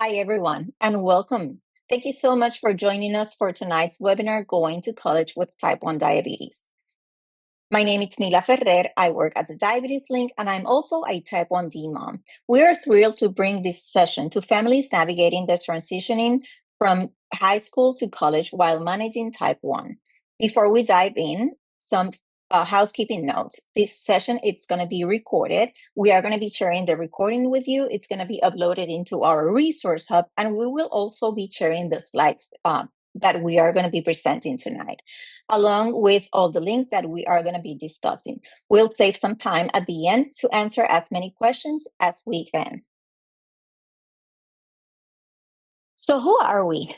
Hi, everyone, and welcome. Thank you so much for joining us for tonight's webinar, Going to College with Type 1 Diabetes. My name is Mila Ferrer. I work at the Diabetes Link, and I'm also a Type 1D mom. We are thrilled to bring this session to families navigating the transitioning from high school to college while managing Type 1. Before we dive in, some housekeeping notes. This session is going to be recorded. We are going to be sharing the recording with you. It's going to be uploaded into our resource hub, and we will also be sharing the slides that we are going to be presenting tonight, along with all the links that we are going to be discussing. We'll save some time at the end to answer as many questions as we can. So who are we?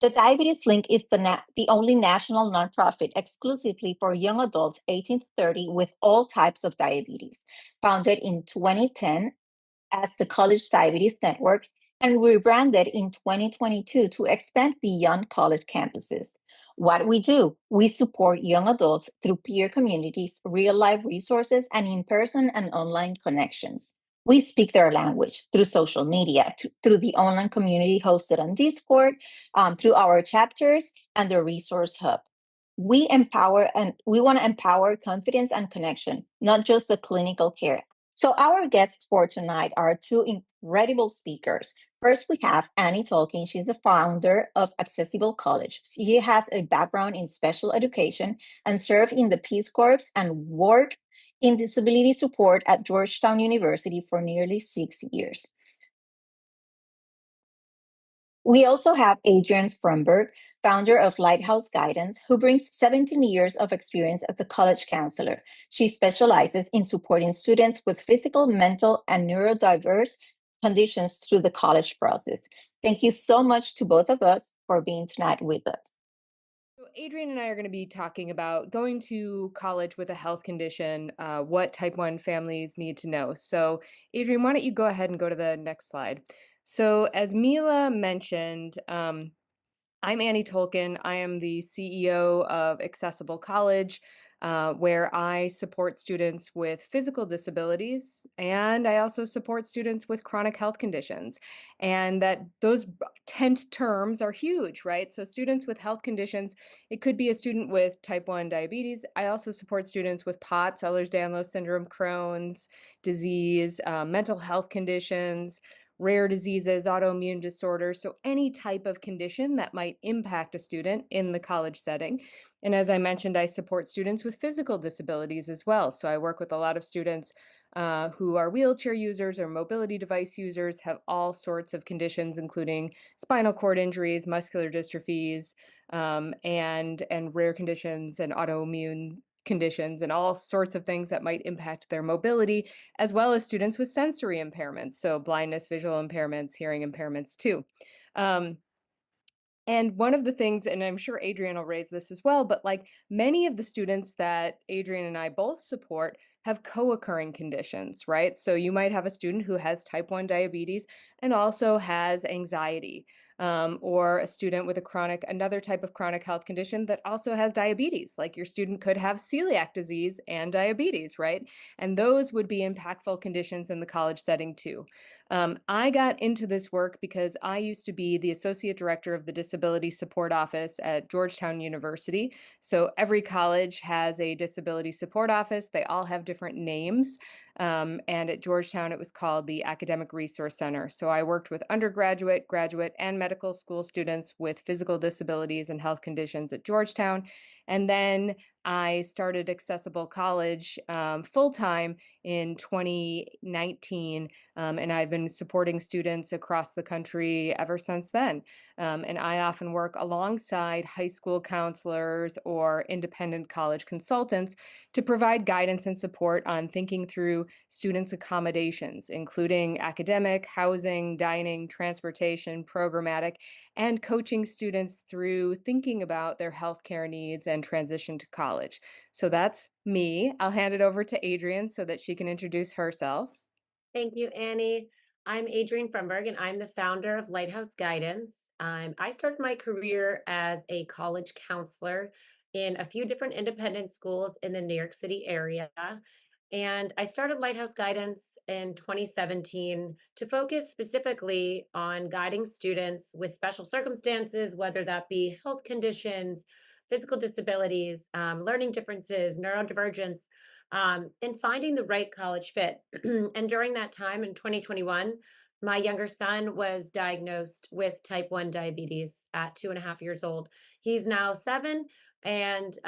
The Diabetes Link is the only national nonprofit exclusively for young adults 18 to 30 with all types of diabetes, founded in 2010 as the College Diabetes Network and rebranded in 2022 to expand beyond college campuses. What we do, we support young adults through peer communities, real-life resources, and in-person and online connections. We speak their language through social media, through the online community hosted on Discord, through our chapters, and the resource hub. We empower and we want to empower confidence and connection, not just the clinical care. So our guests for tonight are two incredible speakers. First, we have Annie Tolkien. She's the founder of Accessible College. She has a background in special education and served in the Peace Corps and worked in disability support at Georgetown University for nearly 6 years. We also have Adrienne Fromberg, founder of Lighthouse Guidance, who brings 17 years of experience as a college counselor. She specializes in supporting students with physical, mental, and neurodiverse conditions through the college process. Thank you so much to both of us for being tonight with us. So Adrienne and I are going to be talking about going to college with a health condition, what type 1 families need to know. So Adrienne, why don't you go ahead and go to the next slide? So as Mila mentioned, I'm Annie Tolkien. I am the CEO of Accessible College, where I support students with physical disabilities, and I also support students with chronic health conditions. And that those tent terms are huge, right? So students with health conditions, it could be a student with type 1 diabetes. I also support students with POTS, Ehlers-Danlos syndrome, Crohn's disease, mental health conditions, rare diseases, autoimmune disorders, so any type of condition that might impact a student in the college setting. And as I mentioned, I support students with physical disabilities as well. So I work with a lot of students who are wheelchair users or mobility device users, have all sorts of conditions, including spinal cord injuries, muscular dystrophies, and rare conditions and autoimmune conditions and all sorts of things that might impact their mobility, as well as students with sensory impairments, so blindness, visual impairments, hearing impairments too. Um, and one of the things, and I'm sure Adrienne will raise this as well, but like many of the students that Adrienne and I both support have co-occurring conditions, right? So you might have a student who has type 1 diabetes and also has anxiety, or a student with another type of chronic health condition that also has diabetes. Like your student could have celiac disease and diabetes, right? And those would be impactful conditions in the college setting too. I got into this work because I used to be the associate director of the Disability Support Office at Georgetown University. So every college has a disability support office. They all have different names. And at Georgetown, it was called the Academic Resource Center. So I worked with undergraduate, graduate, and medical school students with physical disabilities and health conditions at Georgetown. And then I started Accessible College full-time in 2019, and I've been supporting students across the country ever since then. And I often work alongside high school counselors or independent college consultants to provide guidance and support on thinking through students' accommodations, including academic, housing, dining, transportation, programmatic, and coaching students through thinking about their healthcare needs and transition to college. So that's me. I'll hand it over to Adrienne so that she can introduce herself. Thank you, Annie. I'm Adrienne Fromberg, and I'm the founder of Lighthouse Guidance. I started my career as a college counselor in a few different independent schools in the New York City area. And I started Lighthouse Guidance in 2017 to focus specifically on guiding students with special circumstances, whether that be health conditions, physical disabilities, learning differences, neurodivergence, and finding the right college fit. And during that time in 2021, my younger son was diagnosed with type 1 diabetes at 2.5 years old. He's now 7, and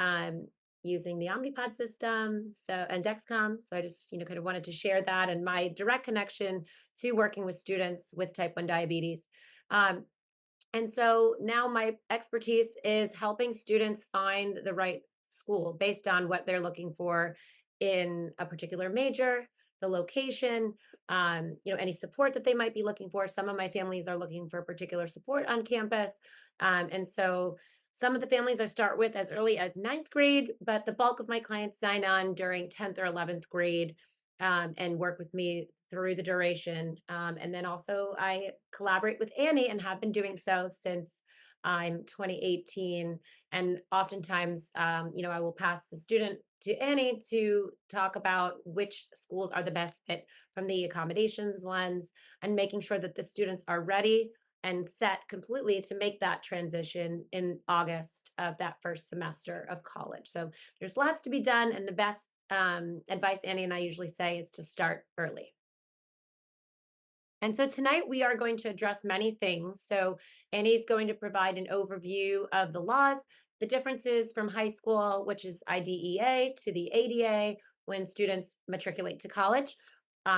using the Omnipod system and Dexcom. So I just, kind of wanted to share that and my direct connection to working with students with type 1 diabetes. Um, and so now my expertise is helping students find the right school based on what they're looking for in a particular major, the location, any support that they might be looking for. Some of my families are looking for particular support on campus. And so some of the families I start with as early as ninth grade, but the bulk of my clients sign on during 10th or 11th grade, and work with me through the duration. And then also, I collaborate with Annie and have been doing so since I'm 2018. And oftentimes, I will pass the student to Annie to talk about which schools are the best fit from the accommodations lens, and making sure that the students are ready and set completely to make that transition in August of that first semester of college. So there's lots to be done, and the best advice Annie and I usually say is to start early. And so tonight we are going to address many things. So Annie's going to provide an overview of the laws, the differences from high school, which is IDEA, to the ADA when students matriculate to college.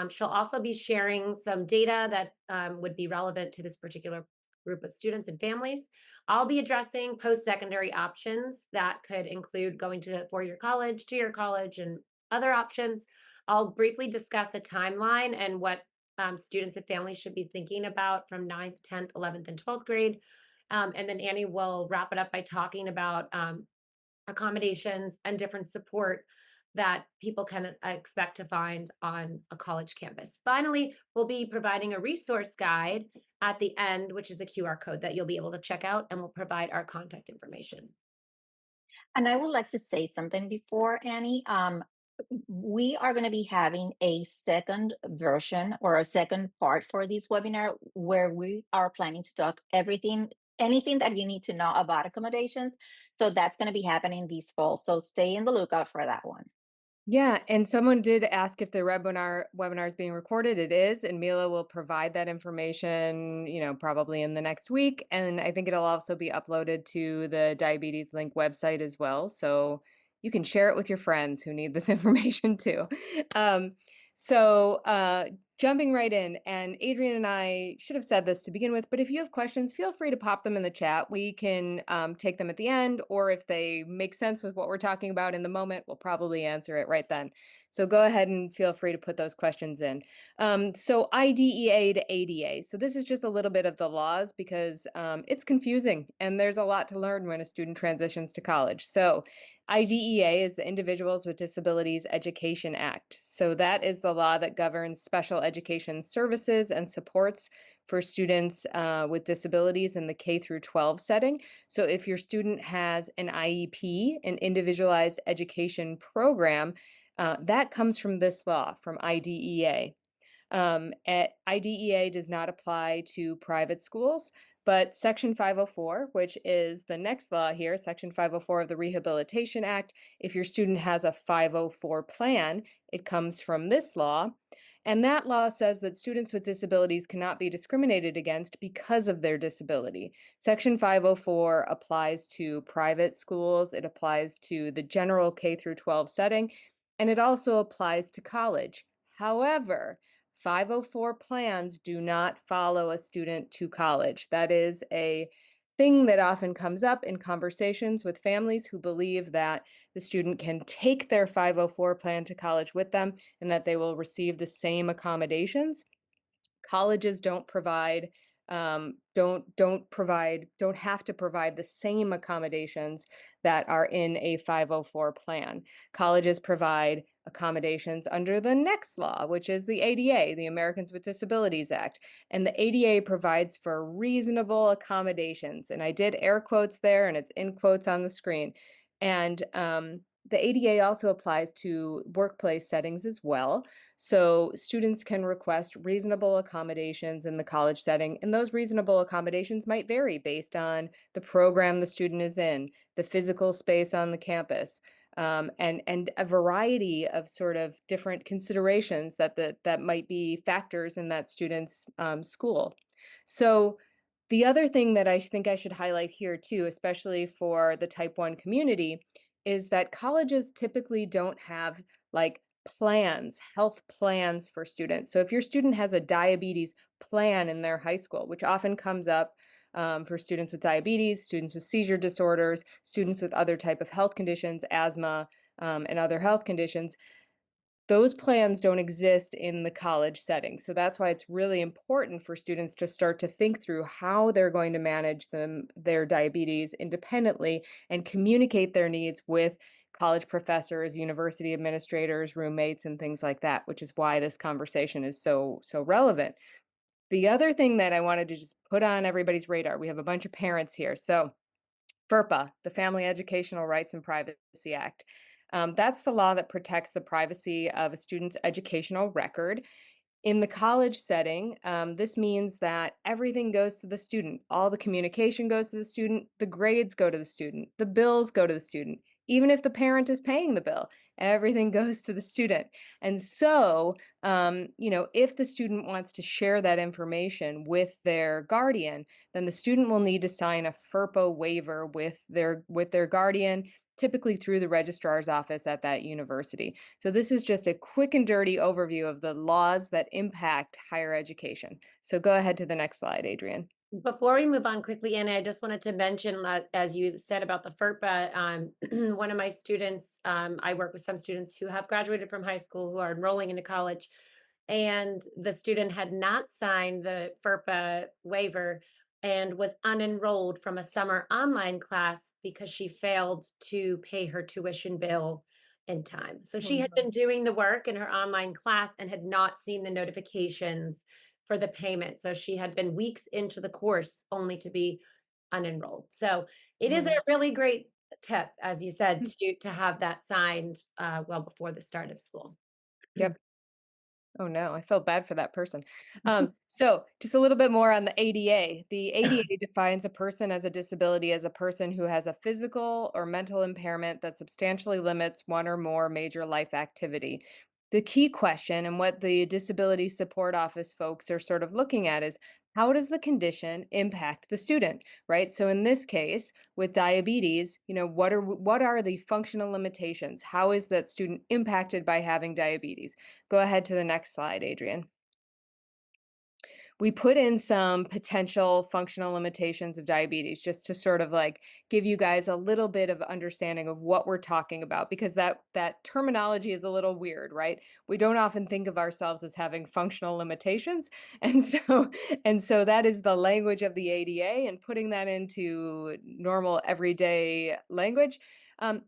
She'll also be sharing some data that would be relevant to this particular group of students and families. I'll be addressing post-secondary options that could include going to four-year college, two-year college, and other options. I'll briefly discuss a timeline and what students and families should be thinking about from ninth, 10th, 11th, and 12th grade. And then Annie will wrap it up by talking about accommodations and different support that people can expect to find on a college campus. Finally, we'll be providing a resource guide at the end, which is a QR code that you'll be able to check out, and we'll provide our contact information. And I would like to say something before, Annie. We are going to be having a second version or a second part for this webinar where we are planning to talk anything that you need to know about accommodations. So that's going to be happening this fall. So stay in the lookout for that one. Yeah, and someone did ask if the webinar is being recorded. It is, and Mila will provide that information, probably in the next week. And I think it'll also be uploaded to the Diabetes Link website as well. So you can share it with your friends who need this information too. Um, so jumping right in, and Adrian and I should have said this to begin with, but if you have questions, feel free to pop them in the chat. We can take them at the end, or if they make sense with what we're talking about in the moment, we'll probably answer it right then. So go ahead and feel free to put those questions in. So IDEA to ADA. So this is just a little bit of the laws because it's confusing and there's a lot to learn when a student transitions to college. So IDEA is the Individuals with Disabilities Education Act. So that is the law that governs special education services and supports for students with disabilities in the K through 12 setting. So if your student has an IEP, an individualized education program, that comes from this law, from IDEA. IDEA does not apply to private schools, but Section 504, which is the next law here, Section 504 of the Rehabilitation Act, if your student has a 504 plan, it comes from this law. And that law says that students with disabilities cannot be discriminated against because of their disability. Section 504 applies to private schools, it applies to the general K through 12 setting, and it also applies to college. However, 504 plans do not follow a student to college. That is a thing that often comes up in conversations with families who believe that the student can take their 504 plan to college with them and that they will receive the same accommodations. Colleges don't have to provide the same accommodations that are in a 504 plan. Colleges provide accommodations under the next law, which is the ADA, the Americans with Disabilities Act. And the ADA provides for reasonable accommodations. And I did air quotes there, and it's in quotes on the screen. And The ADA also applies to workplace settings as well. So students can request reasonable accommodations in the college setting, and those reasonable accommodations might vary based on the program the student is in, the physical space on the campus, and a variety of sort of different considerations that might be factors in that student's school. So the other thing that I think I should highlight here too, especially for the type 1 community, is that colleges typically don't have like plans, health plans for students. So if your student has a diabetes plan in their high school, which often comes up for students with diabetes, students with seizure disorders, students with other type of health conditions, asthma, and other health conditions, those plans don't exist in the college setting. So that's why it's really important for students to start to think through how they're going to manage their diabetes independently and communicate their needs with college professors, university administrators, roommates, and things like that, which is why this conversation is so relevant. The other thing that I wanted to just put on everybody's radar, we have a bunch of parents here. So FERPA, the Family Educational Rights and Privacy Act. That's the law that protects the privacy of a student's educational record. In the college setting, this means that everything goes to the student. All the communication goes to the student, the grades go to the student, the bills go to the student. Even if the parent is paying the bill, everything goes to the student. And so, if the student wants to share that information with their guardian, then the student will need to sign a FERPA waiver with their guardian, typically through the registrar's office at that university. So this is just a quick and dirty overview of the laws that impact higher education. So go ahead to the next slide, Adrian. Before we move on quickly, Anna, I just wanted to mention, as you said about the FERPA, one of my students, I work with some students who have graduated from high school who are enrolling into college, and the student had not signed the FERPA waiver and was unenrolled from a summer online class because she failed to pay her tuition bill in time. So Oh, she had no. been doing the work in her online class and had not seen the notifications for the payment. So she had been weeks into the course only to be unenrolled. So it Oh, is a no. really great tip, as you said, to have that signed well before the start of school. Yep. Oh no, I felt bad for that person. So just a little bit more on the ADA. The ADA defines a person as a disability as a person who has a physical or mental impairment that substantially limits one or more major life activity. The key question and what the Disability Support Office folks are sort of looking at is how does the condition impact the student, right? So in this case, with diabetes, what are the functional limitations? How is that student impacted by having diabetes? Go ahead to the next slide, Adrian. We put in some potential functional limitations of diabetes just to sort of like give you guys a little bit of understanding of what we're talking about because that terminology is a little weird, right? We don't often think of ourselves as having functional limitations. And so that is the language of the ADA and putting that into normal everyday language.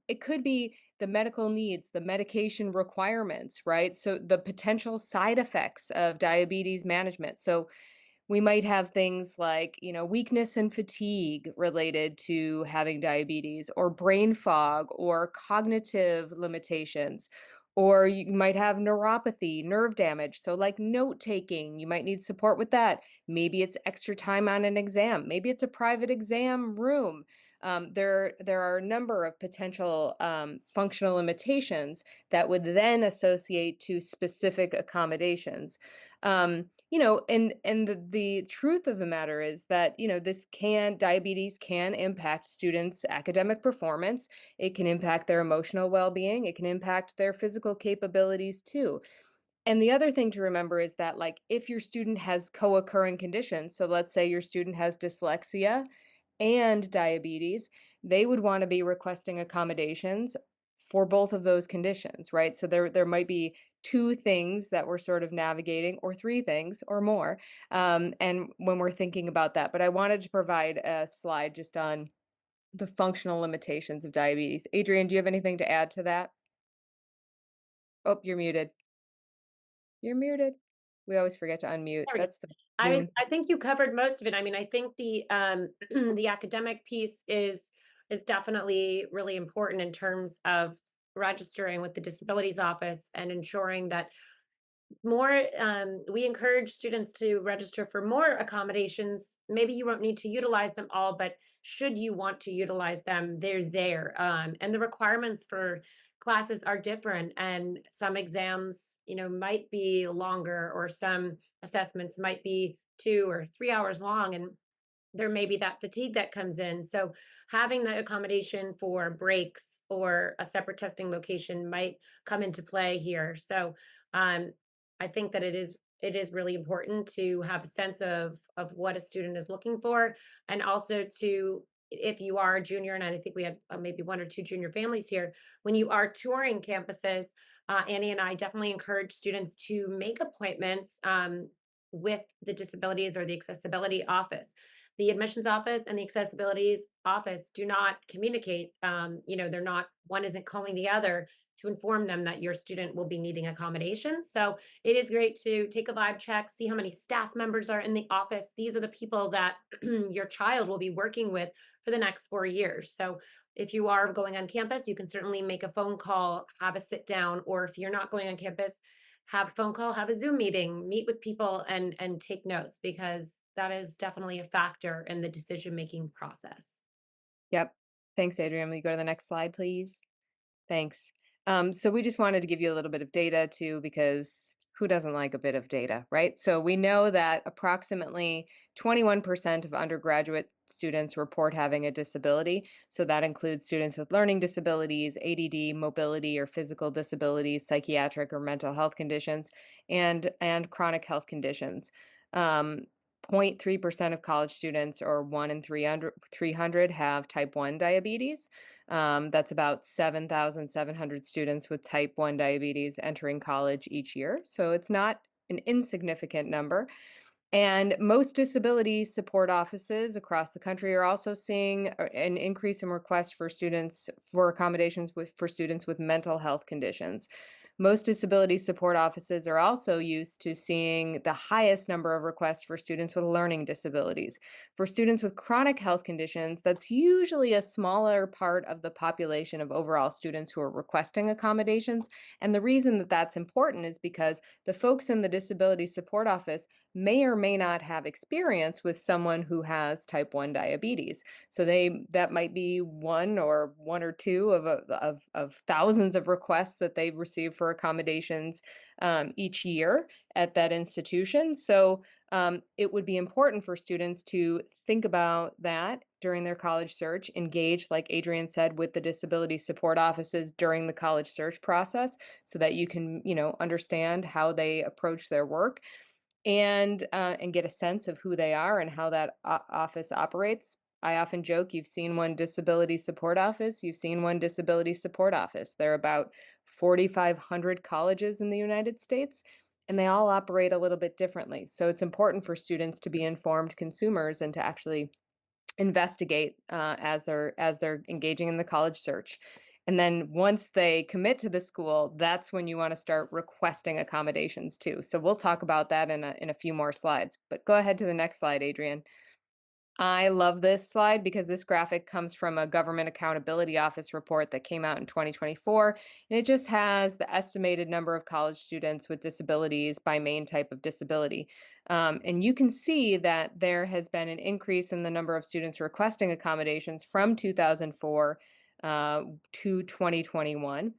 It could be the medical needs, the medication requirements, right? So the potential side effects of diabetes management. So we might have things like, weakness and fatigue related to having diabetes, or brain fog, or cognitive limitations. Or you might have neuropathy, nerve damage. So, like note taking, you might need support with that. Maybe it's extra time on an exam. Maybe it's a private exam room. There are a number of potential functional limitations that would then associate to specific accommodations. And the truth of the matter is that diabetes can impact students' academic performance. It can impact their emotional well-being. It can impact their physical capabilities too. And the other thing to remember is that, like, if your student has co-occurring conditions, so let's say your student has dyslexia and diabetes, they would want to be requesting accommodations for both of those conditions, right? So there might be two things that we're sort of navigating, or three things, or more, and when we're thinking about that. But I wanted to provide a slide just on the functional limitations of diabetes. Adrian, do you have anything to add to that? Oh, you're muted. You're muted. We always forget to unmute. There we go. That's the boon. I think you covered most of it. I mean, I think the the academic piece is definitely really important in terms of registering with the disabilities office and ensuring that more we encourage students to register for more accommodations. Maybe you won't need to utilize them all, but should you want to utilize them, they're there. And the requirements for classes are different, and some exams, might be longer, or some assessments might be 2 or 3 hours long, and there may be that fatigue that comes in. So having the accommodation for breaks or a separate testing location might come into play here. So um, I think that it is really important to have a sense of what a student is looking for, and also to, if you are a junior, and I think we have maybe one or two junior families here, when you are touring campuses, Annie and I definitely encourage students to make appointments with the disabilities or the accessibility office. The admissions office and the accessibilities office do not communicate. They're not, one isn't calling the other to inform them that your student will be needing accommodations. So it is great to take a vibe check, see how many staff members are in the office. These are the people that your child will be working with for the next 4 years. So if you are going on campus, you can certainly make a phone call, have a sit down, or if you're not going on campus, have a phone call, have a Zoom meeting, meet with people, and take notes, because that is definitely a factor in the decision making process. Yep. Thanks, Adrian. Will you go to the next slide, please? Thanks. So we just wanted to give you a little bit of data too, because who doesn't like a bit of data, right? So we know that approximately 21% of undergraduate students report having a disability. So that includes students with learning disabilities, ADD, mobility or physical disabilities, psychiatric or mental health conditions, and chronic health conditions. 0.3% of college students, or 1 in 300 have type 1 diabetes. That's about 7,700 students with type 1 diabetes entering college each year. So it's not an insignificant number. And most disability support offices across the country are also seeing an increase in requests for students for accommodations for students with mental health conditions. Most disability support offices are also used to seeing the highest number of requests for students with learning disabilities. For students with chronic health conditions, that's usually a smaller part of the population of overall students who are requesting accommodations. And the reason that that's important is because the folks in the disability support office may or may not have experience with someone who has type 1 diabetes. So that might be one or two of thousands of requests that they receive for accommodations each year at that institution. So it would be important for students to think about that during their college search, engage, like Adrian said, with the disability support offices during the college search process, so that you can, understand how they approach their work, and get a sense of who they are and how that office operates. I often joke, you've seen one disability support office, you've seen one disability support office. There are about 4,500 colleges in the United States, and they all operate a little bit differently. So it's important for students to be informed consumers and to actually investigate as they're engaging in the college search. And then once they commit to the school, that's when you want to start requesting accommodations too. So we'll talk about that in a few more slides. But go ahead to the next slide, Adrian. I love this slide because this graphic comes from a Government Accountability Office report that came out in 2024, and it just has the estimated number of college students with disabilities by main type of disability. And you can see that there has been an increase in the number of students requesting accommodations from 2004 to 2021.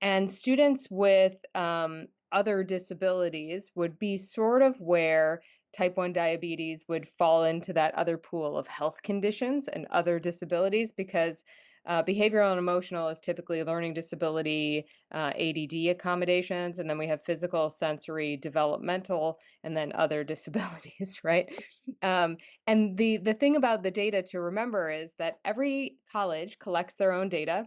And students with other disabilities would be sort of where type 1 diabetes would fall into that other pool of health conditions and other disabilities, because behavioral and emotional is typically learning disability, ADD accommodations, and then we have physical, sensory, developmental, and then other disabilities, right? And the thing about the data to remember is that every college collects their own data.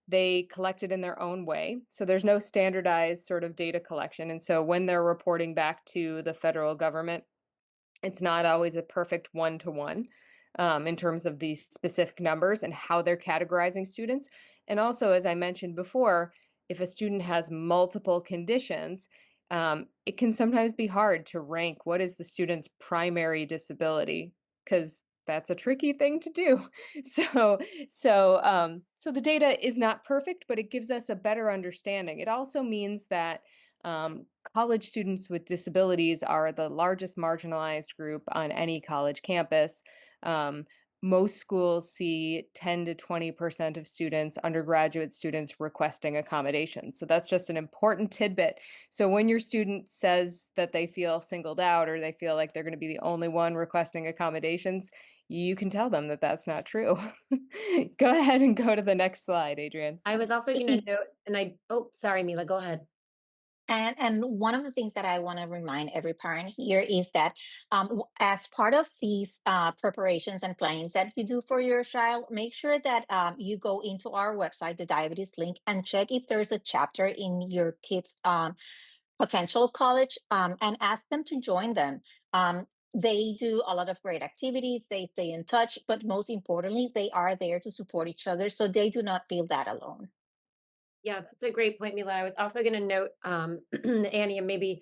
They collect it in their own way. So there's no standardized sort of data collection. And so when they're reporting back to the federal government, it's not always a perfect one-to-one in terms of these specific numbers and how they're categorizing students. And also, as I mentioned before, if a student has multiple conditions, it can sometimes be hard to rank what is the student's primary disability, because that's a tricky thing to do. So the data is not perfect, but it gives us a better understanding. It also means that college students with disabilities are the largest marginalized group on any college campus. Um, Most schools see 10 to 20% of students, undergraduate students, requesting accommodations. So that's just an important tidbit. So when your student says that they feel singled out or they feel like they're going to be the only one requesting accommodations, you can tell them that that's not true. Go ahead and go to the next slide, Adrian. I was also going to note, and oh, sorry, Mila, go ahead. And one of the things that I want to remind every parent here is that as part of these preparations and plannings that you do for your child, make sure that you go into our website, the diabetes link, and check if there's a chapter in your kids' potential college, and ask them to join them. They do a lot of great activities, they stay in touch, but most importantly, they are there to support each other so they do not feel that alone. Yeah, that's a great point, Mila. I was also going to note, Annie, and maybe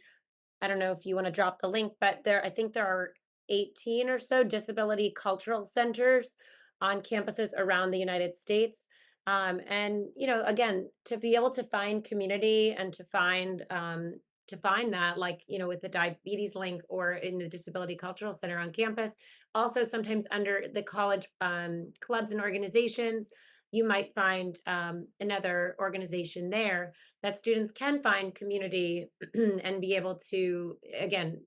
I don't know if you want to drop the link, but I think there are 18 or so disability cultural centers on campuses around the United States. And again, to be able to find community and to find that, like with the diabetes link or in the disability cultural center on campus, also sometimes under the college clubs and organizations, you might find another organization there that students can find community and be able to, again,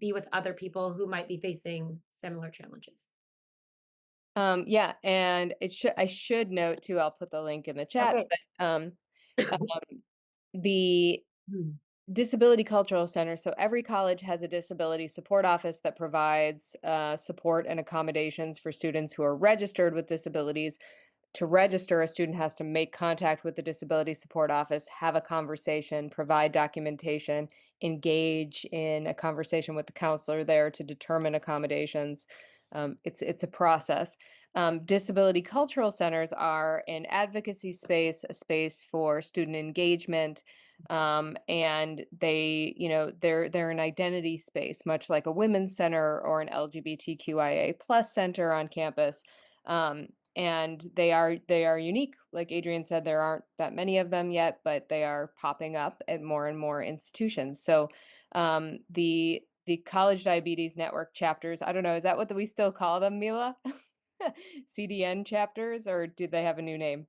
be with other people who might be facing similar challenges. Yeah, and I should note too, I'll put the link in the chat, Okay. but the Disability Cultural Center. So every college has a disability support office that provides support and accommodations for students who are registered with disabilities. To register, a student has to make contact with the disability support office, have a conversation, provide documentation, engage in a conversation with the counselor there to determine accommodations. It's a process. Disability cultural centers are an advocacy space, a space for student engagement, and they're an identity space, much like a women's center or an LGBTQIA plus center on campus. And they are unique. Like Adrian said, there aren't that many of them yet, but they are popping up at more and more institutions. So the College Diabetes Network chapters, I don't know, is that what we still call them, Mila? CDN chapters, or did they have a new name?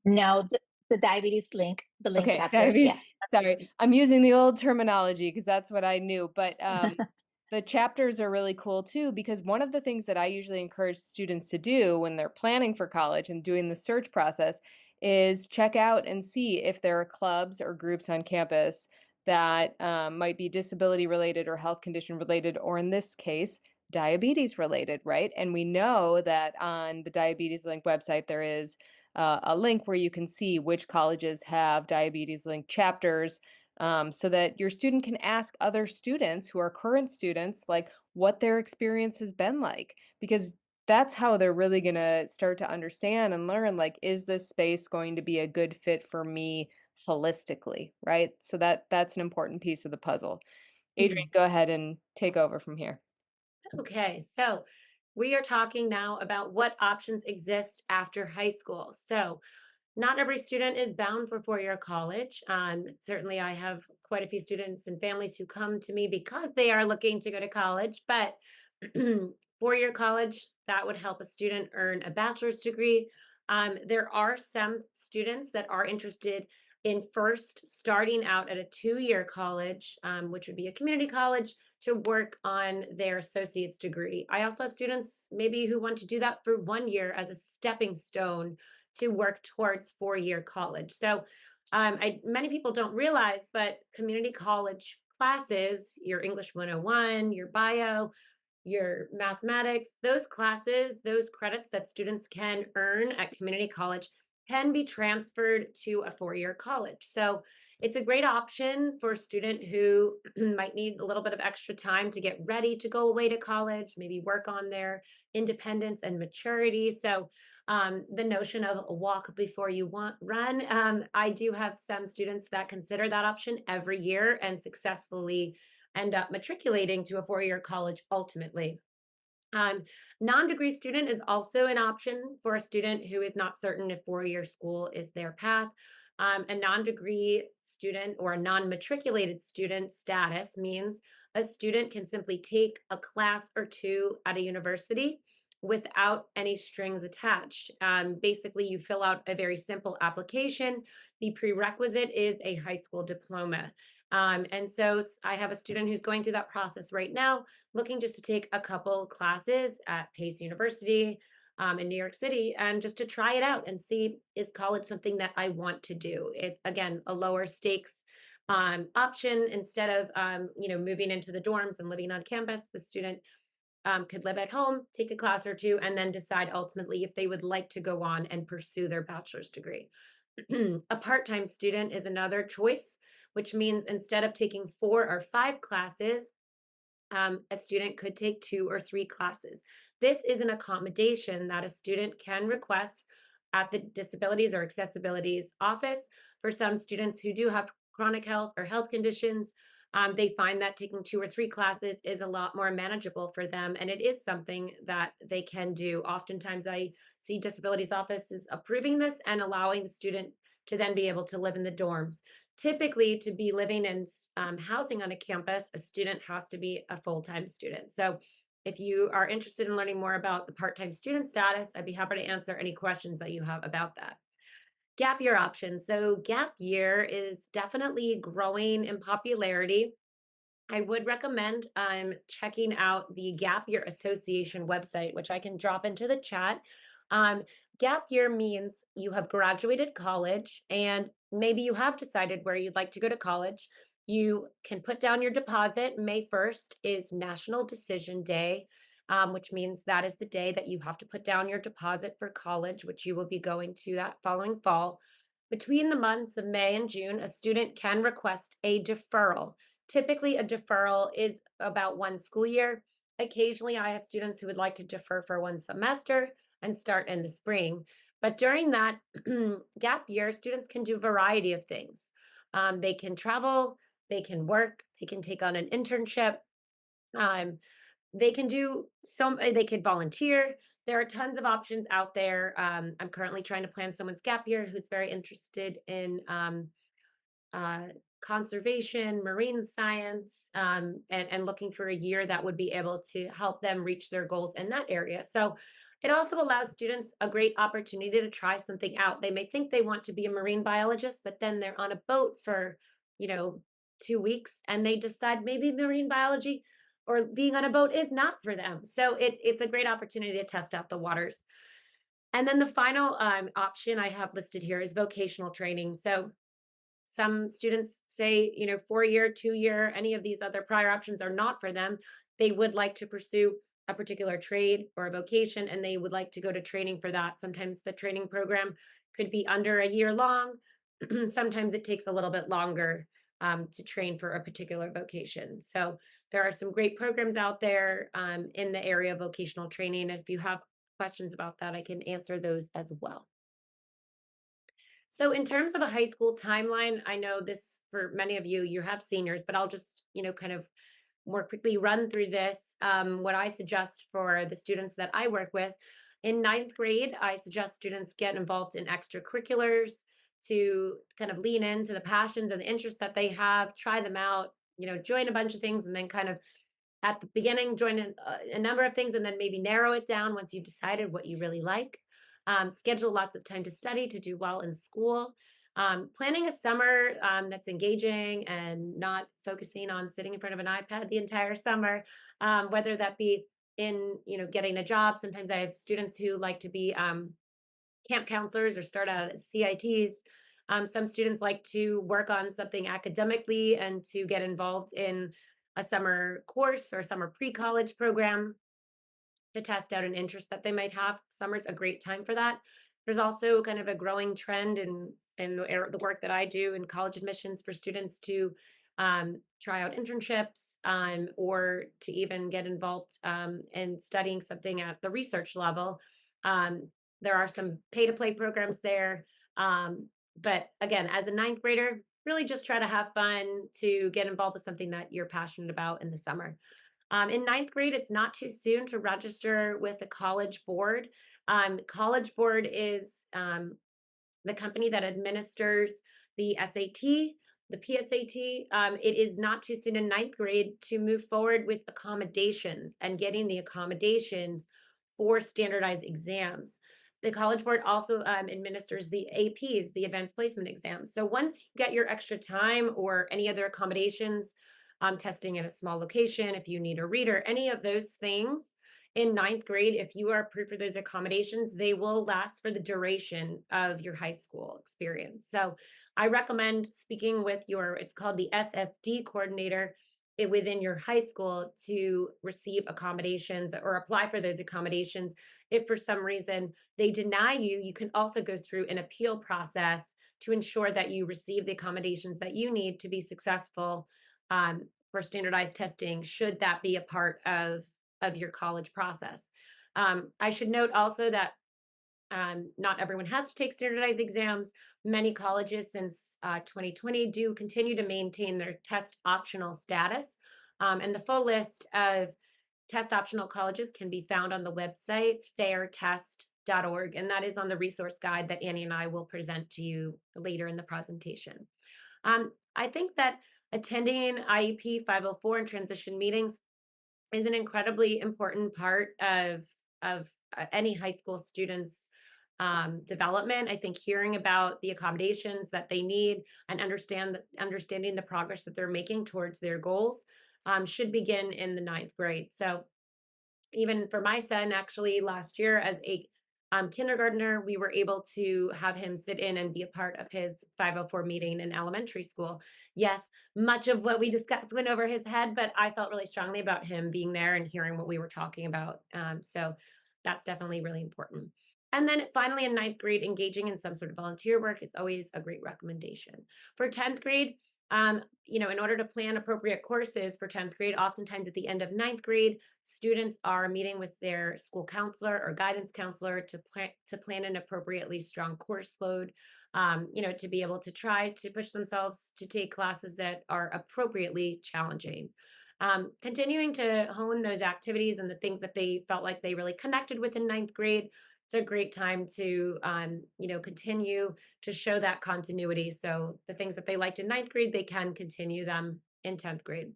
No, the diabetes link, the link Okay, chapters, yeah. sorry, I'm using the old terminology because that's what I knew. But the chapters are really cool too, because one of the things that I usually encourage students to do when they're planning for college and doing the search process is check out and see if there are clubs or groups on campus that might be disability related or health condition related, or in this case, diabetes related, right? And we know that on the Diabetes Link website, there is a link where you can see which colleges have diabetes link chapters, so that your student can ask other students who are current students like what their experience has been like, because that's how they're really going to start to understand and learn, like, is this space going to be a good fit for me holistically, right? So that's an important piece of the puzzle. Adrian, Mhm. go ahead and take over from here. Okay, so we are talking now about what options exist after high school. So, not every student is bound for four-year college. Certainly, I have quite a few students and families who come to me because they are looking to go to college. But four-year college, that would help a student earn a bachelor's degree. There are some students that are interested in first starting out at a two-year college, which would be a community college, to work on their associate's degree. I also have students maybe who want to do that for 1 year as a stepping stone to work towards four-year college. So, many people don't realize, but community college classes, your English 101, your bio, your mathematics, those classes, those credits that students can earn at community college can be transferred to a four-year college. So it's a great option for a student who might need a little bit of extra time to get ready to go away to college, maybe work on their independence and maturity. So the notion of a walk before you want run, I do have some students that consider that option every year and successfully end up matriculating to a four-year college ultimately. Um, Non-degree student is also an option for a student who is not certain if four-year school is their path. A non-degree student or a non-matriculated student status means a student can simply take a class or two at a university without any strings attached. Basically, you fill out a very simple application. The prerequisite is a high school diploma. I have a student who's going through that process right now, looking just to take a couple classes at Pace University in New York City and just to try it out and see, is college something that I want to do? It's again a lower stakes option. Instead of moving into the dorms and living on campus, the student could live at home, take a class or two, and then decide ultimately if they would like to go on and pursue their bachelor's degree. A part-time student is another choice, which means instead of taking 4 or 5 classes, a student could take 2 or 3 classes. This is an accommodation that a student can request at the Disabilities or Accessibilities Office. For some students who do have chronic health or health conditions, they find that taking 2 or 3 classes is a lot more manageable for them, and it is something that they can do. Oftentimes, I see disabilities offices approving this and allowing the student to then be able to live in the dorms. Typically, to be living in housing on a campus, a student has to be a full-time student. So if you are interested in learning more about the part-time student status, I'd be happy to answer any questions that you have about that. Gap year options. So gap year is definitely growing in popularity. I would recommend checking out the Gap Year Association website, which I can drop into the chat. Um, Gap year means you have graduated college and maybe you have decided where you'd like to go to college. You can put down your deposit. May 1st is National Decision Day, which means that is the day that you have to put down your deposit for college, which you will be going to that following fall. Between the months of May and June, a student can request a deferral. Typically, a deferral is about 1 school year. Occasionally, I have students who would like to defer for 1 semester and start in the spring. But during that gap year, students can do a variety of things. They can travel, they can work, they can take on an internship, um, they can do some, they could volunteer. There are tons of options out there. I'm currently trying to plan someone's gap year who's very interested in uh, conservation, marine science, and looking for a year that would be able to help them reach their goals in that area. So it also allows students a great opportunity to try something out. They may think they want to be a marine biologist, but then they're on a boat for, you know, 2 weeks and they decide maybe marine biology or being on a boat is not for them. So it's a great opportunity to test out the waters. And then the final option I have listed here is vocational training. So some students say, 4 year, 2 year, any of these other prior options are not for them. They would like to pursue a particular trade or a vocation, and they would like to go to training for that. Sometimes the training program could be under a year long. Sometimes it takes a little bit longer to train for a particular vocation. So there are some great programs out there in the area of vocational training. If you have questions about that, I can answer those as well. So in terms of a high school timeline, I know this for many of you, you have seniors, but I'll just, kind of more quickly run through this. What I suggest for the students that I work with in ninth grade, I suggest students get involved in extracurriculars to kind of lean into the passions and the interests that they have, try them out, join a bunch of things and then kind of at the beginning join a number of things and then maybe narrow it down once you've decided what you really like. Schedule lots of time to study to do well in school. Planning a summer that's engaging and not focusing on sitting in front of an iPad the entire summer, whether that be in getting a job. Sometimes I have students who like to be camp counselors or start out as CITs. Some students like to work on something academically and to get involved in a summer course or summer pre-college program to test out an interest that they might have. Summer's a great time for that. There's also kind of a growing trend in the work that I do in college admissions for students to try out internships or to even get involved in studying something at the research level. Um, there are some pay to play programs there. But again, as a ninth grader, really just try to have fun to get involved with something that you're passionate about in the summer. In ninth grade, it's not too soon to register with the College Board. College Board is the company that administers the SAT, the PSAT. It is not too soon in ninth grade to move forward with accommodations and getting the accommodations for standardized exams. The College Board also administers the APs, the advanced placement exams. So once you get your extra time or any other accommodations, testing at a small location, if you need a reader, any of those things, in ninth grade, if you are approved for those accommodations, they will last for the duration of your high school experience. So I recommend speaking with it's called the SSD coordinator within your high school to receive accommodations or apply for those accommodations. If for some reason they deny you, you can also go through an appeal process to ensure that you receive the accommodations that you need to be successful for standardized testing, should that be a part of your college process. I should note also that not everyone has to take standardized exams. Many colleges since 2020 do continue to maintain their test optional status. And the full list of test optional colleges can be found on the website fairtest.org. And that is on the resource guide that Annie and I will present to you later in the presentation. I think that attending IEP 504 and transition meetings is an incredibly important part of any high school students development. I think hearing about the accommodations that they need and understanding the progress that they're making towards their goals should begin in the ninth grade. So even for my son, actually last year as a kindergartner, we were able to have him sit in and be a part of his 504 meeting in elementary school. Yes, much of what we discussed went over his head, but I felt really strongly about him being there and hearing what we were talking about. So that's definitely really important. And then finally, in ninth grade, engaging in some sort of volunteer work is always a great recommendation. For 10th grade, in order to plan appropriate courses for 10th grade, oftentimes at the end of ninth grade, students are meeting with their school counselor or guidance counselor to plan an appropriately strong course load, to be able to try to push themselves to take classes that are appropriately challenging. Continuing to hone those activities and the things that they felt like they really connected with in ninth grade, it's a great time to continue to show that continuity. So the things that they liked in ninth grade, they can continue them in 10th grade.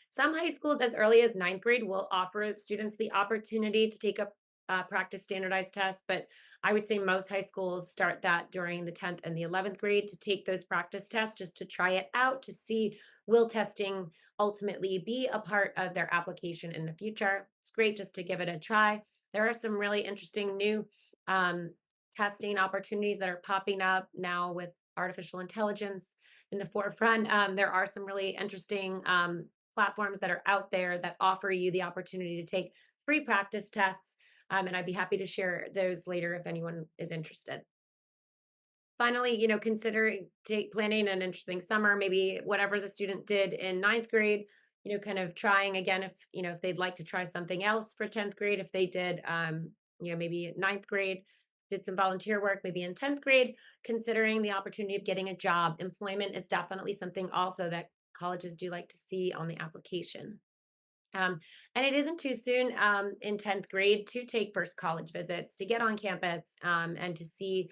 Some high schools as early as ninth grade will offer students the opportunity to take a practice standardized test, but I would say most high schools start that during the 10th and the 11th grade to take those practice tests just to try it out to see, will testing ultimately be a part of their application in the future. It's great just to give it a try. There are some really interesting new testing opportunities that are popping up now with artificial intelligence in the forefront. There are some really interesting platforms that are out there that offer you the opportunity to take free practice tests. And I'd be happy to share those later if anyone is interested. Finally, consider planning an interesting summer, maybe whatever the student did in ninth grade, kind of trying again if they'd like to try something else for 10th grade, if they did, maybe ninth grade, did some volunteer work, maybe in 10th grade, considering the opportunity of getting a job. Employment is definitely something also that colleges do like to see on the application. And it isn't too soon in 10th grade to take first college visits, to get on campus and to see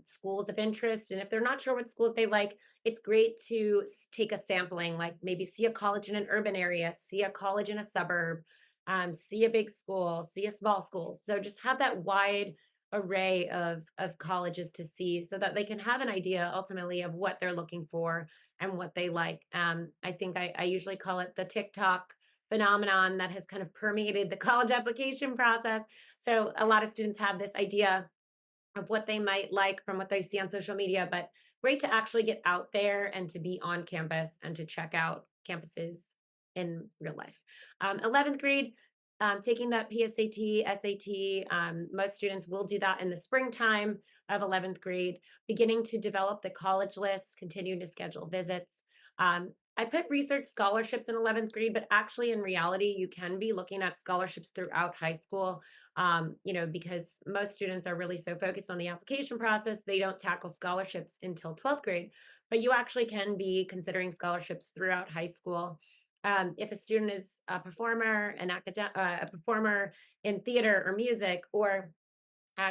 schools of interest. And if they're not sure what school they like, it's great to take a sampling, like maybe see a college in an urban area, see a college in a suburb, see a big school, see a small school. So just have that wide array of colleges to see so that they can have an idea ultimately of what they're looking for and what they like. I think I usually call it the TikTok phenomenon that has kind of permeated the college application process. So a lot of students have this idea of what they might like from what they see on social media, but great to actually get out there and to be on campus and to check out campuses in real life. 11th grade, taking that PSAT, SAT, most students will do that in the springtime of 11th grade, beginning to develop the college list, continuing to schedule visits. I put research scholarships in 11th grade, but actually in reality, you can be looking at scholarships throughout high school, because most students are really so focused on the application process, they don't tackle scholarships until 12th grade, but you actually can be considering scholarships throughout high school. If a student is a performer, a performer in theater or music, or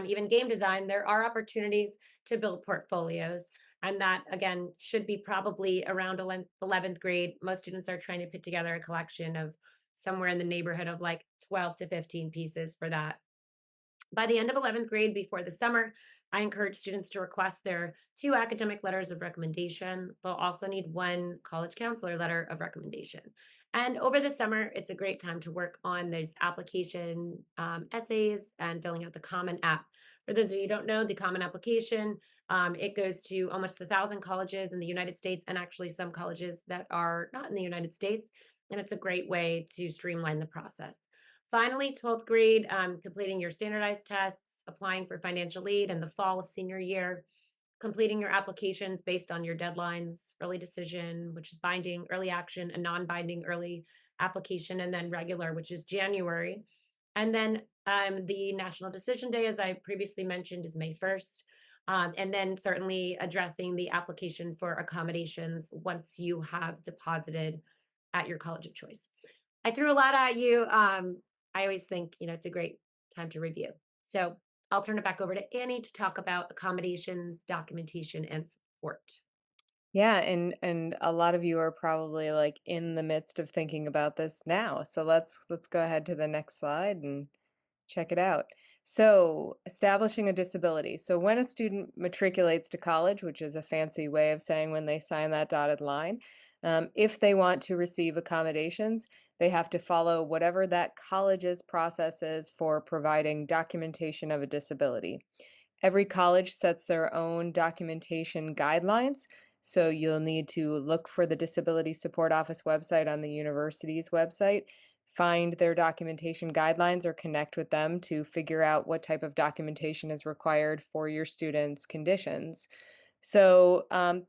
even game design, there are opportunities to build portfolios. And that, again, should be probably around 11th grade. Most students are trying to put together a collection of somewhere in the neighborhood of like 12 to 15 pieces for that. By the end of 11th grade, before the summer, I encourage students to request their 2 academic letters of recommendation. They'll also need 1 college counselor letter of recommendation. And over the summer, it's a great time to work on those application essays and filling out the Common App. For those of you who don't know, the Common Application, it goes to almost 1,000 colleges in the United States and actually some colleges that are not in the United States. And it's a great way to streamline the process. Finally, 12th grade, completing your standardized tests, applying for financial aid in the fall of senior year, completing your applications based on your deadlines, early decision, which is binding, early action, and non binding early application, and then regular, which is January. And then the National Decision Day, as I previously mentioned, is May 1st. And then certainly addressing the application for accommodations once you have deposited at your college of choice. I threw a lot at you. I always think, it's a great time to review. So I'll turn it back over to Annie to talk about accommodations, documentation, and support. Yeah, and a lot of you are probably like in the midst of thinking about this now. So let's go ahead to the next slide and check it out. So, establishing a disability. So, when a student matriculates to college, which is a fancy way of saying when they sign that dotted line, if they want to receive accommodations, they have to follow whatever that college's process is for providing documentation of a disability. Every college sets their own documentation guidelines. So you'll need to look for the Disability Support Office website on the university's website, find their documentation guidelines, or connect with them to figure out what type of documentation is required for your students' conditions. So,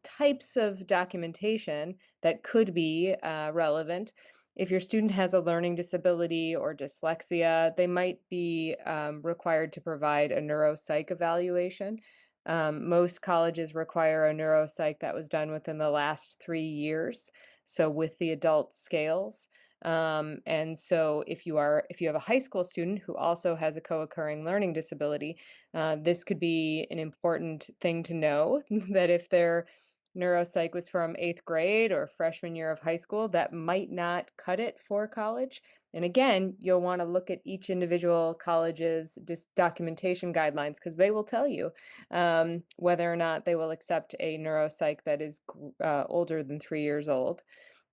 types of documentation that could be relevant. If your student has a learning disability or dyslexia, they might be required to provide a neuropsych evaluation. Most colleges require a neuropsych that was done within the last 3 years, so with the adult scales. And so if you have a high school student who also has a co-occurring learning disability, this could be an important thing to know that if their neuropsych was from 8th grade or freshman year of high school, that might not cut it for college. And again, you'll want to look at each individual college's documentation guidelines because they will tell you whether or not they will accept a neuropsych that is older than 3 years old.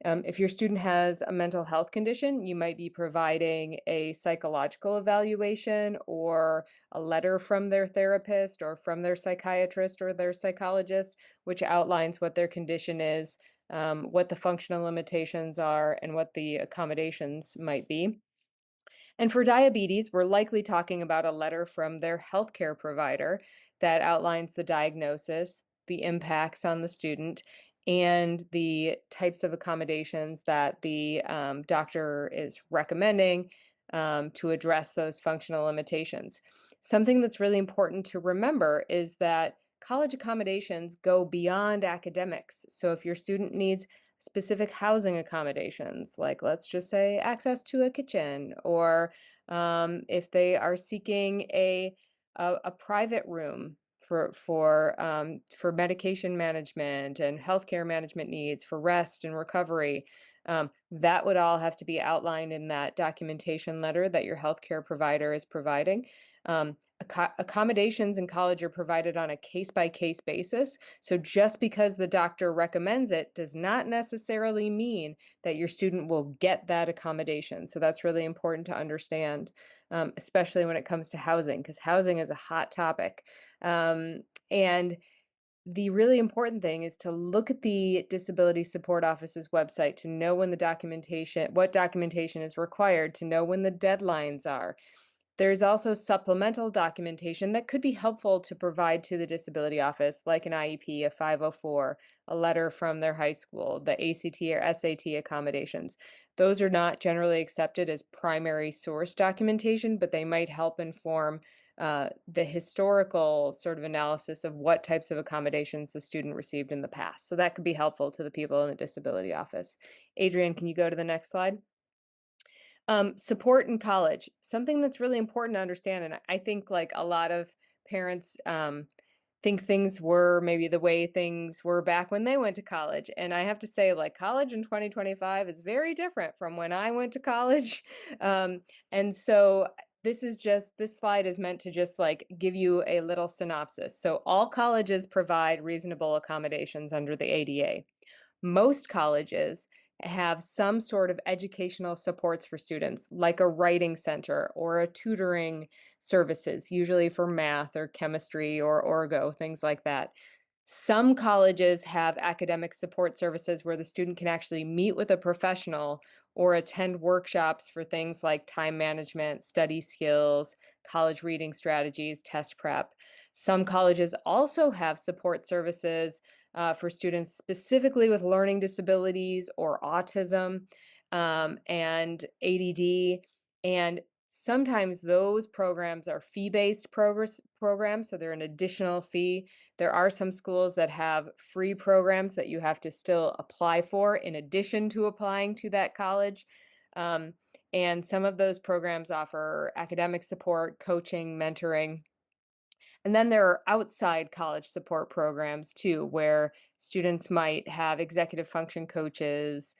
If your student has a mental health condition, you might be providing a psychological evaluation or a letter from their therapist or from their psychiatrist or their psychologist, which outlines what their condition is, what the functional limitations are, and what the accommodations might be. And for diabetes, we're likely talking about a letter from their healthcare provider that outlines the diagnosis, the impacts on the student, and the types of accommodations that the doctor is recommending to address those functional limitations. Something that's really important to remember is that college accommodations go beyond academics. So if your student needs specific housing accommodations, like let's just say access to a kitchen, or if they are seeking a private room for medication management and healthcare management needs for rest and recovery. That would all have to be outlined in that documentation letter that your healthcare provider is providing. Accommodations in college are provided on a case-by-case basis. So just because the doctor recommends it does not necessarily mean that your student will get that accommodation. So that's really important to understand, especially when it comes to housing, because housing is a hot topic. And the really important thing is to look at the Disability Support Office's website to know when what documentation is required, to know when the deadlines are. There's also supplemental documentation that could be helpful to provide to the disability office, like an IEP, a 504, a letter from their high school, the ACT or SAT accommodations. Those are not generally accepted as primary source documentation, but they might help inform the historical sort of analysis of what types of accommodations the student received in the past. So that could be helpful to the people in the disability office. Adrienne, can you go to the next slide? Support in college, something that's really important to understand. And I think like a lot of parents think things were maybe the way things were back when they went to college. And I have to say, like, college in 2025 is very different from when I went to college. And so this slide is meant to just like give you a little synopsis. So all colleges provide reasonable accommodations under the ADA. Most colleges have some sort of educational supports for students, like a writing center or a tutoring services, usually for math or chemistry or orgo, things like that. Some colleges have academic support services where the student can actually meet with a professional or attend workshops for things like time management, study skills, college reading strategies, test prep. Some colleges also have support services for students specifically with learning disabilities or autism and ADD. And sometimes those programs are fee-based programs, so they're an additional fee. There are some schools that have free programs that you have to still apply for in addition to applying to that college. Um, and some of those programs offer academic support, coaching, mentoring. And then there are outside college support programs too, where students might have executive function coaches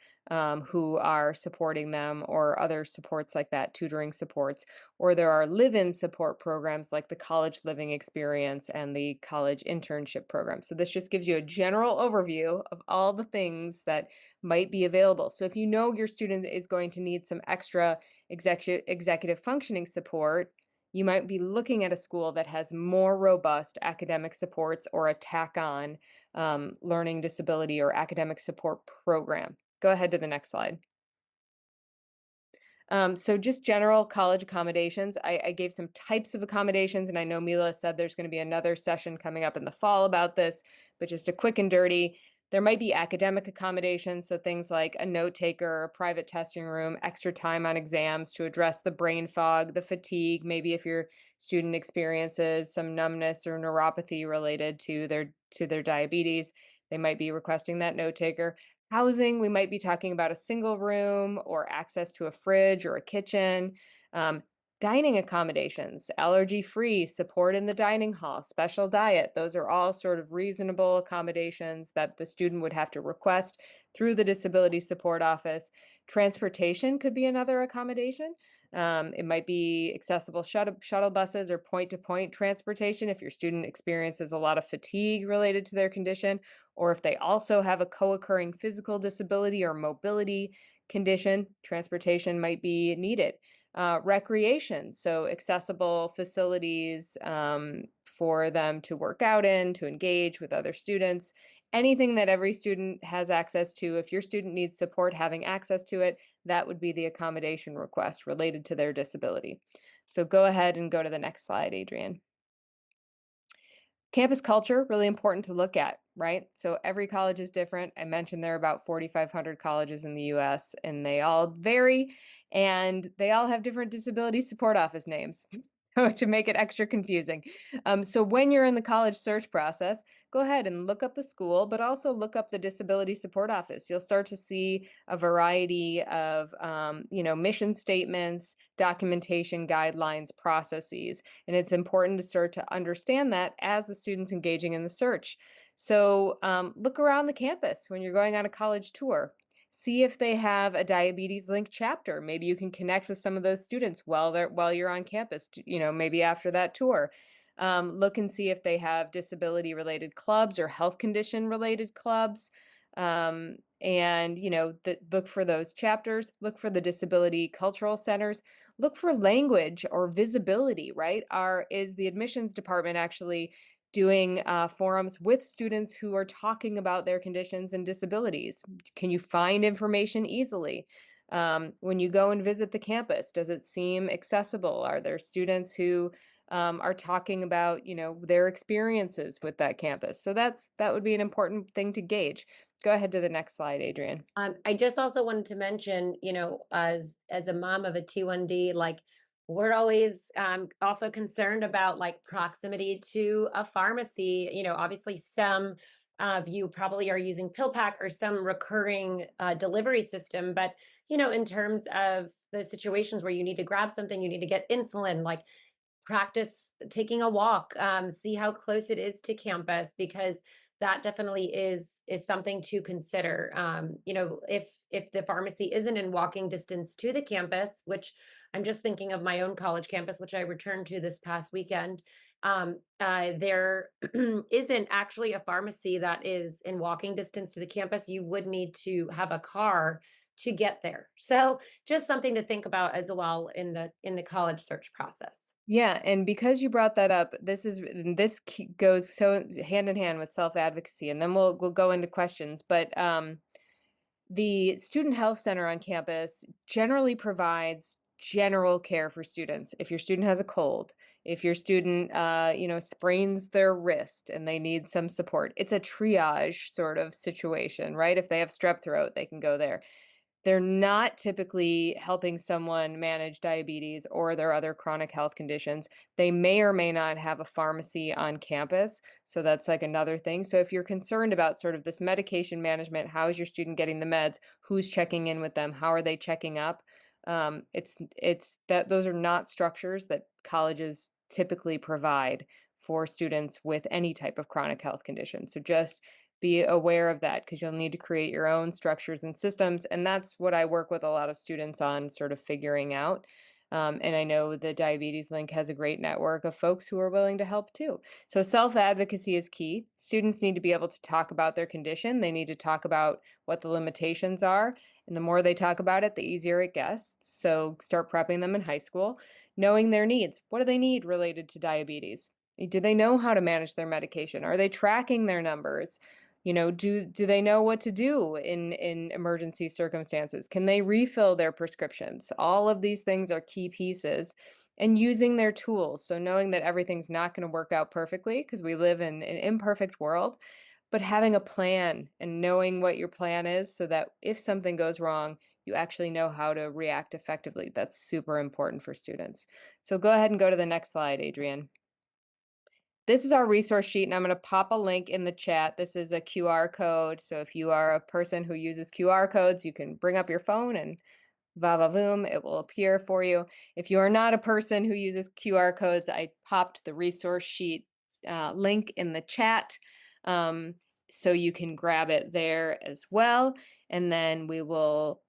who are supporting them, or other supports like that, tutoring supports. Or there are live in support programs like the college living experience and the college internship program. So this just gives you a general overview of all the things that might be available. So if you know your student is going to need some extra executive functioning support, you might be looking at a school that has more robust academic supports or a tack on learning disability or academic support program. Go ahead to the next slide. So just general college accommodations. I gave some types of accommodations, and I know Mila said there's going to be another session coming up in the fall about this, but just a quick and dirty. There might be academic accommodations, so things like a note taker, a private testing room, extra time on exams to address the brain fog, the fatigue, maybe if your student experiences some numbness or neuropathy related to their diabetes, they might be requesting that note taker. Housing, we might be talking about a single room or access to a fridge or a kitchen. Dining accommodations, allergy-free, support in the dining hall, special diet. Those are all sort of reasonable accommodations that the student would have to request through the Disability Support Office. Transportation could be another accommodation. It might be accessible shuttle buses or point-to-point transportation if your student experiences a lot of fatigue related to their condition, or if they also have a co-occurring physical disability or mobility condition, transportation might be needed. Recreation, so accessible facilities for them to work out in, to engage with other students, anything that every student has access to. If your student needs support having access to it, that would be the accommodation request related to their disability. So go ahead and go to the next slide, Adrienne. Campus culture, really important to look at, right? So every college is different. I mentioned there are about 4,500 colleges in the US, and they all vary, and they all have different disability support office names. So to make it extra confusing. So when you're in the college search process, go ahead and look up the school, but also look up the disability support office. You'll start to see a variety of, mission statements, documentation, guidelines, processes. And it's important to start to understand that as the student's engaging in the search. So look around the campus when you're going on a college tour. See if they have a diabetes link chapter. Maybe you can connect with some of those students while you're on campus, maybe after that tour. Look and see if they have disability related clubs or health condition related clubs. And look for those chapters, look for the disability cultural centers, look for language or visibility, right? Is the admissions department actually doing forums with students who are talking about their conditions and disabilities? Can you find information easily? When you go and visit the campus, does it seem accessible? Are there students who are talking about, their experiences with that campus. So that would be an important thing to gauge. Go ahead to the next slide, Adrian. I just also wanted to mention, as a mom of a T1D, like we're always also concerned about like proximity to a pharmacy. Obviously, some of you probably are using PillPack or some recurring delivery system, but in terms of the situations where you need to grab something, you need to get insulin, like practice taking a walk, see how close it is to campus, because that definitely is something to consider. If the pharmacy isn't in walking distance to the campus, which I'm just thinking of my own college campus, which I returned to this past weekend, there isn't actually a pharmacy that is in walking distance to the campus. You would need to have a car to get there. So just something to think about as well in the college search process. Yeah, and because you brought that up, goes so hand in hand with self-advocacy, and then we'll go into questions. But the student health center on campus generally provides general care for students. If your student has a cold, if your student, sprains their wrist and they need some support, it's a triage sort of situation, right? If they have strep throat, they can go there. They're not typically helping someone manage diabetes or their other chronic health conditions. They may or may not have a pharmacy on campus. So that's like another thing. So if you're concerned about sort of this medication management, how is your student getting the meds? Who's checking in with them? How are they checking up? It's that those are not structures that colleges typically provide for students with any type of chronic health condition. So just be aware of that because you'll need to create your own structures and systems. And that's what I work with a lot of students on, sort of figuring out. And I know the Diabetes Link has a great network of folks who are willing to help too. So self advocacy is key. Students need to be able to talk about their condition. They need to talk about what the limitations are. And the more they talk about it, the easier it gets. So start prepping them in high school, knowing their needs. What do they need related to diabetes? Do they know how to manage their medication? Are they tracking their numbers? Do they know what to do in emergency circumstances? Can they refill their prescriptions? All of these things are key pieces, and using their tools. So knowing that everything's not going to work out perfectly because we live in an imperfect world, but having a plan and knowing what your plan is so that if something goes wrong, you actually know how to react effectively. That's super important for students. So go ahead and go to the next slide, Adrian. This is our resource sheet, and I'm going to pop a link in the chat. This is a QR code. So if you are a person who uses QR codes, you can bring up your phone and va-va-voom, it will appear for you. If you are not a person who uses QR codes, I popped the resource sheet link in the chat. So you can grab it there as well. And then we will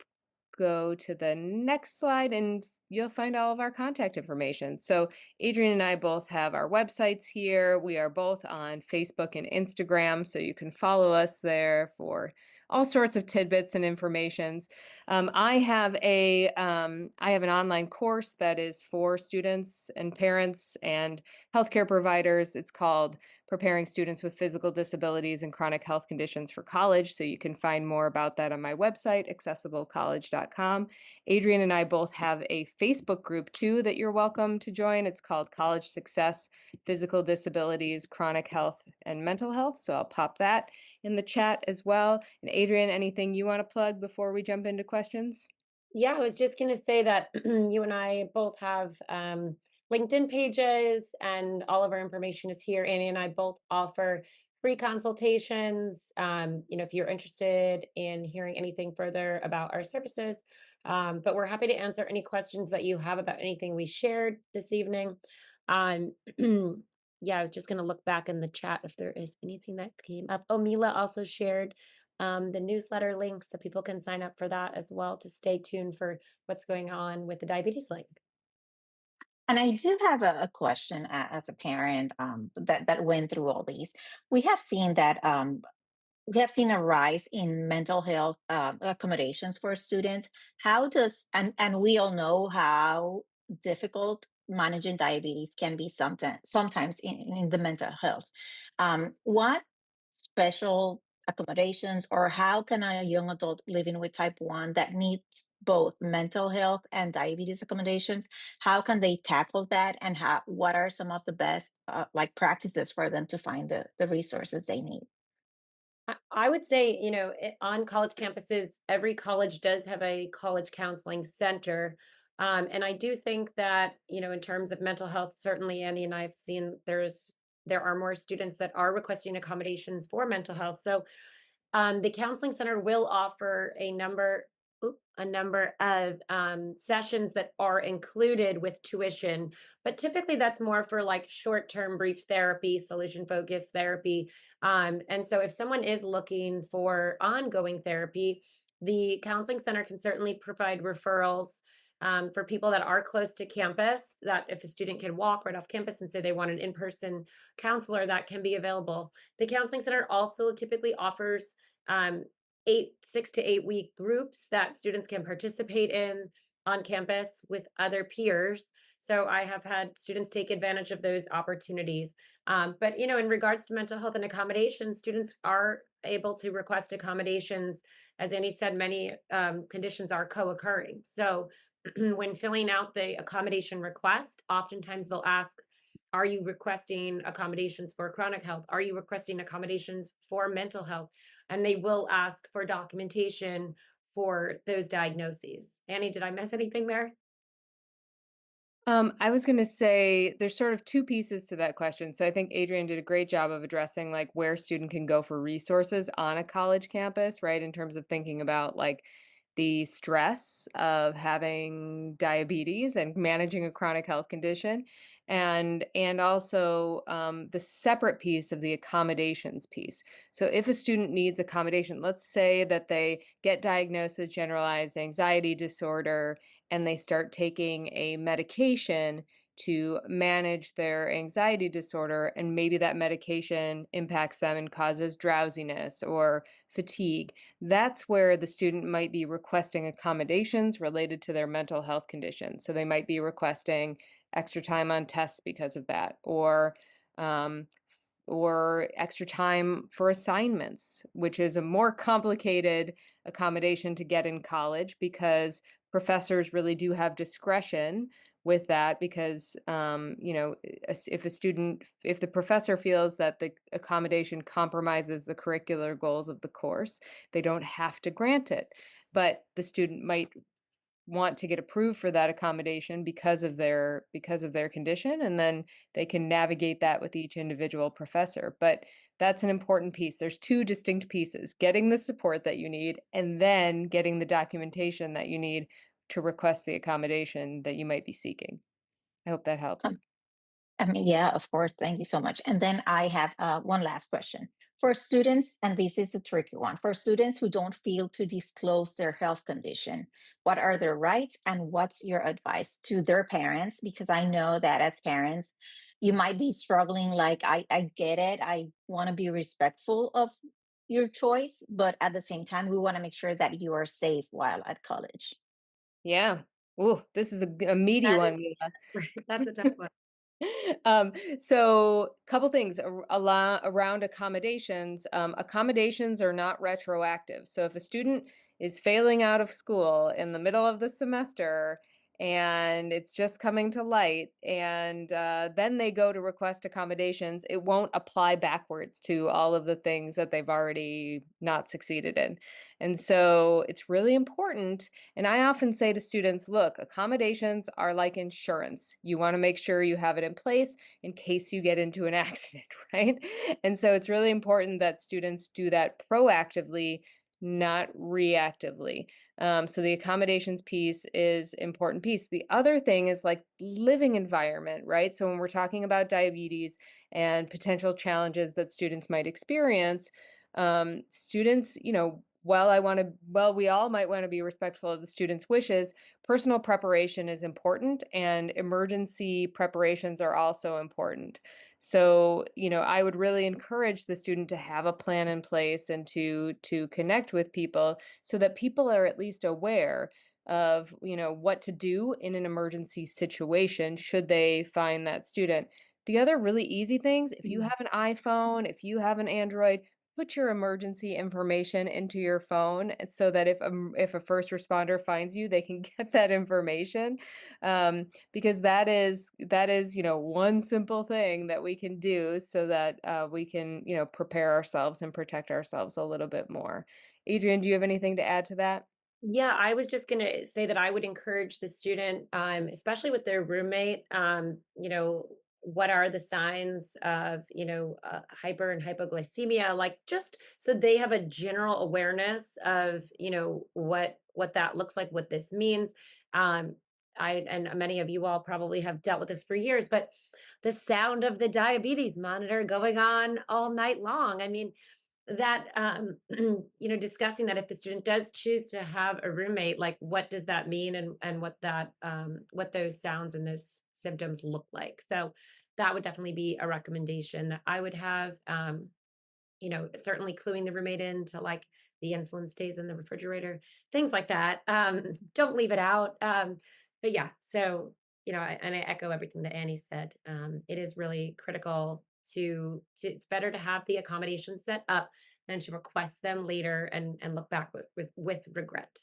go to the next slide and you'll find all of our contact information. So Adrian and I both have our websites here. We are both on Facebook and Instagram, so you can follow us there for all sorts of tidbits and informations. I have an online course that is for students and parents and healthcare providers. It's called Preparing Students with Physical Disabilities and Chronic Health Conditions for College. So you can find more about that on my website, accessiblecollege.com. Adrian and I both have a Facebook group too that you're welcome to join. It's called College Success, Physical Disabilities, Chronic Health, and Mental Health. So I'll pop that in the chat as well. And Adrian, anything you want to plug before we jump into questions? Yeah, I was just going to say that you and I both have LinkedIn pages, and all of our information is here. Annie and I both offer free consultations. If you're interested in hearing anything further about our services, but we're happy to answer any questions that you have about anything we shared this evening. Um, yeah, I was just going to look back in the chat if there is anything that came up. Oh, Mila also shared the newsletter link so people can sign up for that as well to stay tuned for what's going on with the diabetes link. And I do have a question as a parent that went through all these. We have seen that we have seen a rise in mental health accommodations for students. How does and we all know how difficult managing diabetes can be sometimes in the mental health. What special accommodations, or how can a young adult living with type 1 that needs both mental health and diabetes accommodations, how can they tackle that? And what are some of the best like practices for them to find the resources they need? I would say, on college campuses, every college does have a college counseling center. And I do think that, in terms of mental health, certainly Andy and I have seen there are more students that are requesting accommodations for mental health. So the counseling center will offer a number of sessions that are included with tuition, but typically that's more for like short-term brief therapy, solution-focused therapy. And so if someone is looking for ongoing therapy, the counseling center can certainly provide referrals for people that are close to campus, that if a student can walk right off campus and say they want an in-person counselor, that can be available. The counseling center also typically offers um, 6 to 8 week groups that students can participate in on campus with other peers. So I have had students take advantage of those opportunities. But in regards to mental health and accommodations, students are able to request accommodations. As Annie said, many conditions are co-occurring. So when filling out the accommodation request, oftentimes they'll ask, are you requesting accommodations for chronic health? Are you requesting accommodations for mental health? And they will ask for documentation for those diagnoses. Annie, did I miss anything there? I was going to say there's sort of two pieces to that question. So I think Adrian did a great job of addressing like where a student can go for resources on a college campus, right? In terms of thinking about like the stress of having diabetes and managing a chronic health condition, and also the separate piece of the accommodations piece. So if a student needs accommodation, let's say that they get diagnosed with generalized anxiety disorder and they start taking a medication to manage their anxiety disorder, and maybe that medication impacts them and causes drowsiness or fatigue. That's where the student might be requesting accommodations related to their mental health condition. So they might be requesting extra time on tests because of that, um, or extra time for assignments, which is a more complicated accommodation to get in college because professors really do have discretion with that because if the professor feels that the accommodation compromises the curricular goals of the course, they don't have to grant it, but the student might want to get approved for that accommodation because of their condition, and then they can navigate that with each individual professor. But that's an important piece. There's two distinct pieces: getting the support that you need and then getting the documentation that you need to request the accommodation that you might be seeking. I hope that helps. I mean, yeah, of course. Thank you so much. And then I have one last question. For students, and this is a tricky one, for students who don't feel to disclose their health condition, what are their rights and what's your advice to their parents? Because I know that as parents, you might be struggling, like, I get it. I want to be respectful of your choice, but at the same time, we want to make sure that you are safe while at college. Yeah. Ooh, this is a meaty That one. is that's a tough one. So couple things around accommodations. Accommodations are not retroactive. So if a student is failing out of school in the middle of the semester and it's just coming to light, and then they go to request accommodations, it won't apply backwards to all of the things that they've already not succeeded in. And so it's really important. And I often say to students, look, accommodations are like insurance. You want to make sure you have it in place in case you get into an accident, right? And so it's really important that students do that proactively, not reactively. So the accommodations piece is important piece. The other thing is like living environment, right? So when we're talking about diabetes and potential challenges that students might experience, students, while we all might want to be respectful of the students' wishes, personal preparation is important and emergency preparations are also important. So, I would really encourage the student to have a plan in place and to connect with people so that people are at least aware of, what to do in an emergency situation should they find that student. The other really easy things, if you Mm. have an iPhone, if you have an Android, put your emergency information into your phone so that if a first responder finds you, they can get that information. Because that is one simple thing that we can do so that we can prepare ourselves and protect ourselves a little bit more. Adrian, do you have anything to add to that? Yeah, I was just going to say that I would encourage the student, especially with their roommate, what are the signs of, hyper and hypoglycemia, like just so they have a general awareness of, what that looks like, what this means. Um, and many of you all probably have dealt with this for years, but the sound of the diabetes monitor going on all night long. I mean, that discussing that if the student does choose to have a roommate, like what does that mean, and what those sounds and those symptoms look like. So that would definitely be a recommendation that I would have. Certainly cluing the roommate in to, like, the insulin stays in the refrigerator, things like that. Don't leave it out. But yeah, so, and I echo everything that Annie said. It is really critical it's better to have the accommodations set up than to request them later and look back with regret.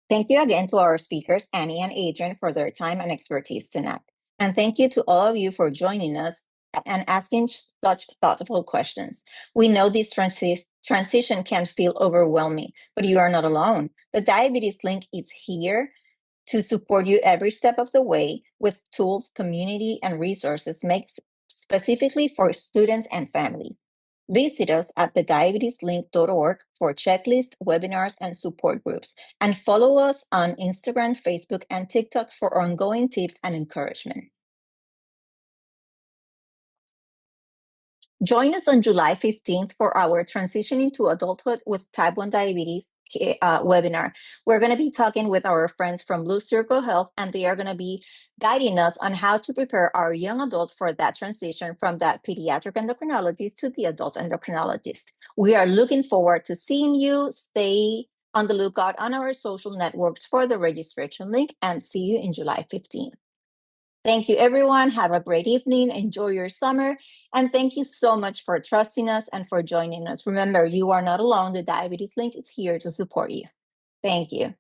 Thank you again to our speakers, Annie and Adrian, for their time and expertise tonight. And thank you to all of you for joining us and asking such thoughtful questions. We know this transition can feel overwhelming, but you are not alone. The Diabetes Link is here to support you every step of the way with tools, community, and resources made specifically for students and families. Visit us at thediabetieslink.org for checklists, webinars, and support groups, and follow us on Instagram, Facebook, and TikTok for ongoing tips and encouragement. Join us on July 15th for our Transitioning to Adulthood with Type 1 Diabetes webinar. We're going to be talking with our friends from Blue Circle Health, and they are going to be guiding us on how to prepare our young adults for that transition from that pediatric endocrinologist to the adult endocrinologist. We are looking forward to seeing you. Stay on the lookout on our social networks for the registration link, and see you in July 15th. Thank you, everyone. Have a great evening. Enjoy your summer. And thank you so much for trusting us and for joining us. Remember, you are not alone. The Diabetes Link is here to support you. Thank you.